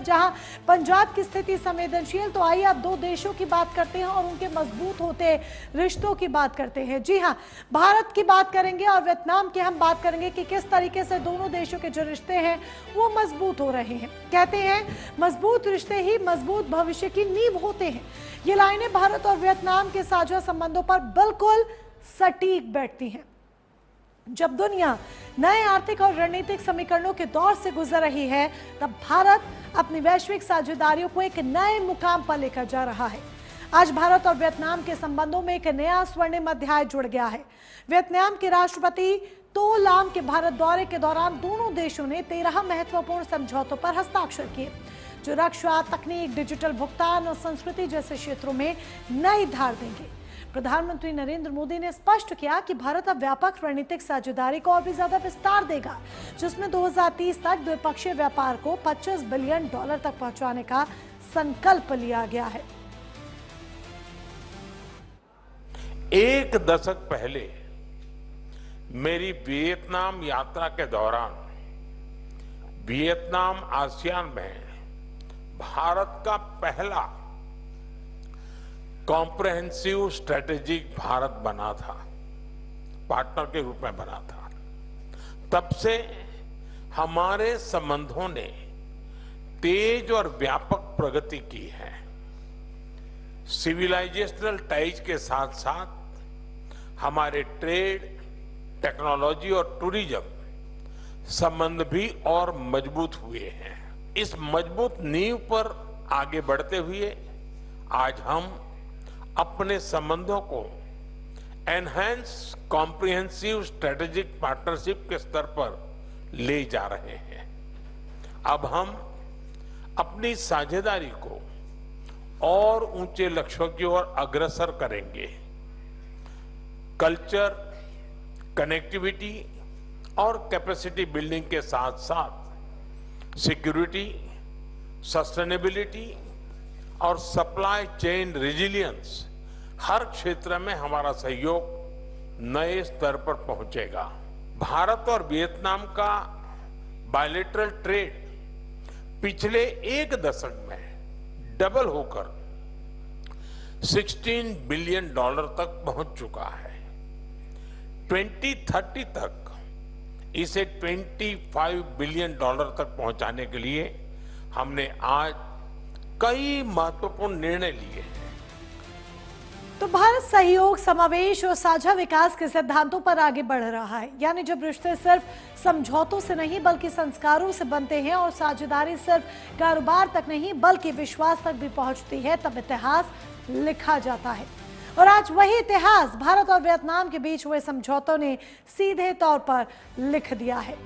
तरफ जहां पंजाब की स्थिति संवेदनशील, तो आइए अब दो देशों की बात करते हैं और उनके मजबूत होते रिश्तों की बात करते हैं। जी हां, भारत की बात करेंगे और वियतनाम की हम बात करेंगे कि किस तरीके से दोनों देशों के जो रिश्ते हैं वो मजबूत हो रहे हैं। कहते हैं मजबूत रिश्ते ही मजबूत भविष्य की नींव होते हैं। ये लाइनें भारत और वियतनाम के साझा संबंधों पर बिल्कुल सटीक बैठती हैं। जब दुनिया नए आर्थिक और रणनीतिक समीकरणों के दौर से गुजर रही है, तब भारत अपनी वैश्विक साझेदारियों को एक नए मुकाम पर लेकर जा रहा है। आज भारत और वियतनाम के संबंधों में एक नया स्वर्णिम अध्याय जुड़ गया है। वियतनाम के राष्ट्रपति तो लाम के भारत दौरे के दौरान दोनों देशों ने 13 महत्वपूर्ण समझौतों पर हस्ताक्षर किए, जो रक्षा, तकनीक, डिजिटल भुगतान और संस्कृति जैसे क्षेत्रों में नई धार देंगे। प्रधानमंत्री नरेंद्र मोदी ने स्पष्ट किया कि भारत अब व्यापक रणनीतिक साझेदारी को और भी ज्यादा विस्तार देगा, जिसमें 2030 तक द्विपक्षीय व्यापार को $25 बिलियन तक पहुंचाने का संकल्प लिया गया है। एक दशक पहले मेरी वियतनाम यात्रा के दौरान वियतनाम आसियान में भारत का पहला कॉम्प्रहेंसिव स्ट्रेटेजिक भारत बना था, पार्टनर के रूप में बना था। तब से हमारे संबंधों ने तेज और व्यापक प्रगति की है। सिविलाइजेशनल टाइज के साथ साथ हमारे ट्रेड, टेक्नोलॉजी और टूरिज्म संबंध भी और मजबूत हुए हैं। इस मजबूत नींव पर आगे बढ़ते हुए आज हम अपने संबंधों को एनहांस कॉम्प्रिहेंसिव स्ट्रेटेजिक पार्टनरशिप के स्तर पर ले जा रहे हैं। अब हम अपनी साझेदारी को और ऊंचे लक्ष्यों की ओर अग्रसर करेंगे। कल्चर, कनेक्टिविटी और कैपेसिटी बिल्डिंग के साथ साथ सिक्योरिटी, सस्टेनेबिलिटी और सप्लाई चेन रेजिलियंस, हर क्षेत्र में हमारा सहयोग नए स्तर पर पहुंचेगा। भारत और वियतनाम का बायलैटरल ट्रेड पिछले एक दशक में डबल होकर $16 बिलियन तक पहुंच चुका है। 2030 तक इसे $25 बिलियन तक पहुंचाने के लिए हमने आज कई महत्वपूर्ण निर्णय लिए हैं। तो भारत सहयोग, समावेश और साझा विकास के सिद्धांतों पर आगे बढ़ रहा है। यानी जब रिश्ते सिर्फ समझौतों से नहीं बल्कि संस्कारों से बनते हैं और साझेदारी सिर्फ कारोबार तक नहीं बल्कि विश्वास तक भी पहुंचती है, तब इतिहास लिखा जाता है। और आज वही इतिहास भारत और वियतनाम के बीच हुए समझौतों ने सीधे तौर पर लिख दिया है।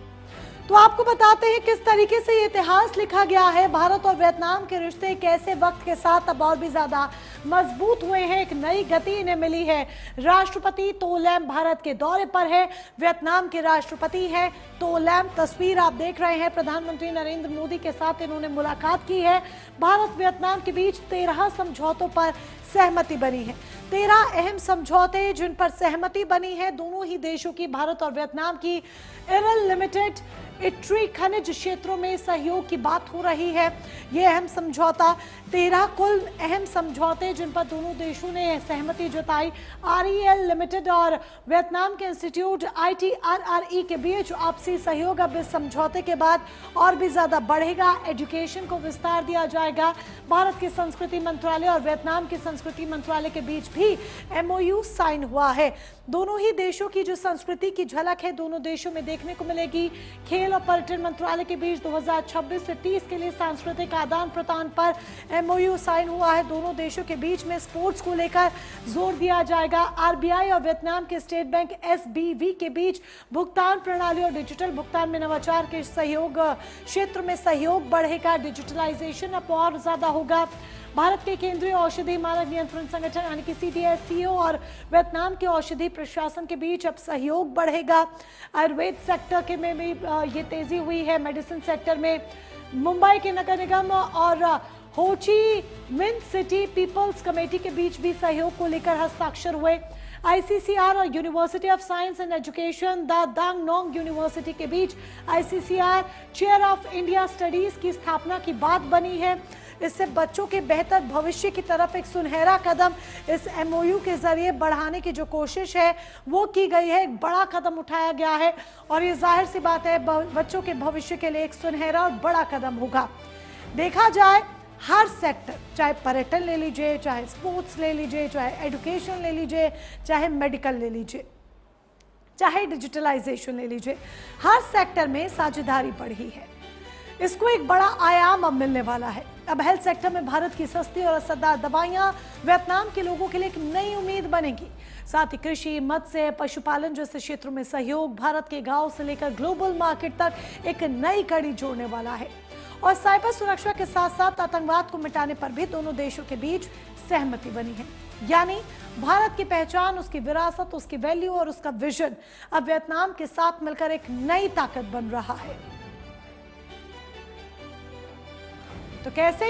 तो आपको बताते हैं किस तरीके से ये इतिहास लिखा गया है। भारत और वियतनाम के रिश्ते कैसे वक्त के साथ अब और भी ज्यादा मजबूत हुए हैं, एक नई गति इन्हें मिली है। राष्ट्रपति तो लैम भारत के दौरे पर है, वियतनाम के राष्ट्रपति हैं तो लैम। तस्वीर आप देख रहे हैं, प्रधानमंत्री नरेंद्र मोदी के साथ इन्होंने मुलाकात की है। भारत वियतनाम के बीच 13 समझौतों पर सहमति बनी है। 13 अहम समझौते जिन पर सहमति बनी है। दोनों ही देशों की, भारत और वियतनाम की, इरल लिमिटेड इट्री खनिज क्षेत्रों में सहयोग की बात हो रही है। ये अहम समझौता 13 कुल अहम समझौते जिन पर दोनों देशों ने सहमति जताई। REL लिमिटेड और वियतनाम के इंस्टीट्यूट ITRRE के बीच आपसी सहयोग अब इस समझौते के बाद और भी ज्यादा बढ़ेगा। एजुकेशन को विस्तार दिया जाएगा। भारत के संस्कृति मंत्रालय और वियतनाम के संस्कृति मंत्रालय के बीच भी MOU साइन हुआ है। दोनों ही देशों की जो संस्कृति की झलक है दोनों देशों में देखने को मिलेगी। खेल और पर्यटन मंत्रालय के बीच 2026 से 30 के लिए सांस्कृतिक आदान प्रदान पर MOU साइन हुआ है। दोनों देशों के बीच में स्पोर्ट्स को लेकर जोर दिया जाएगा। RBI और वियतनाम के स्टेट बैंक SBV के बीच भुगतान प्रणाली और डिजिटल भुगतान में नवाचार के सहयोग क्षेत्र में सहयोग बढ़ेगा। डिजिटलाइजेशन अब और ज्यादा होगा। भारत के केंद्रीय औषधि मानक नियंत्रण संगठन यानी कि CDSCO और वियतनाम के औषधि प्रशासन के बीच अब सहयोग बढ़ेगा। आयुर्वेद सेक्टर के में भी ये तेजी हुई है। मेडिसिन सेक्टर में मुंबई के नगर निगम और होची मिन सिटी पीपल्स कमेटी के बीच भी सहयोग को लेकर हस्ताक्षर हुए। आईसीसीआर और university of science and education the दांग नोंग यूनिवर्सिटी के बीच ICCR chair of India studies की स्थापना की बात बनी है। इससे बच्चों के बेहतर भविष्य की तरफ एक सुनहरा कदम इस एमओयू के जरिए बढ़ाने की जो कोशिश है वो की गई है। एक बड़ा कदम उठाया गया है और ये जाहिर सी बात है बच्चों के भविष्य के लिए एक सुनहरा और बड़ा कदम होगा। देखा जाए हर सेक्टर, चाहे पर्यटन ले लीजिए, चाहे स्पोर्ट्स ले लीजिए, चाहे एजुकेशन ले लीजिए, चाहे मेडिकल ले लीजिए, चाहे डिजिटलाइजेशन ले लीजिए, हर सेक्टर में साझेदारी बढ़ी है। इसको एक बड़ा आयाम अब मिलने वाला है। अब हेल्थ सेक्टर में भारत की सस्ती और असरदार दवाइयां वियतनाम के लोगों के लिए एक नई उम्मीद बनेगी। साथ ही कृषि, मत्स्य, पशुपालन जैसे क्षेत्रों में सहयोग भारत के गांव से लेकर ग्लोबल मार्केट तक एक नई कड़ी जोड़ने वाला है। और साइबर सुरक्षा के साथ साथ आतंकवाद को मिटाने पर भी दोनों देशों के बीच सहमति बनी है। यानी भारत की पहचान, उसकी विरासत, उसकी वैल्यू और उसका विजन अब वियतनाम के साथ मिलकर एक नई ताकत बन रहा है। तो कैसे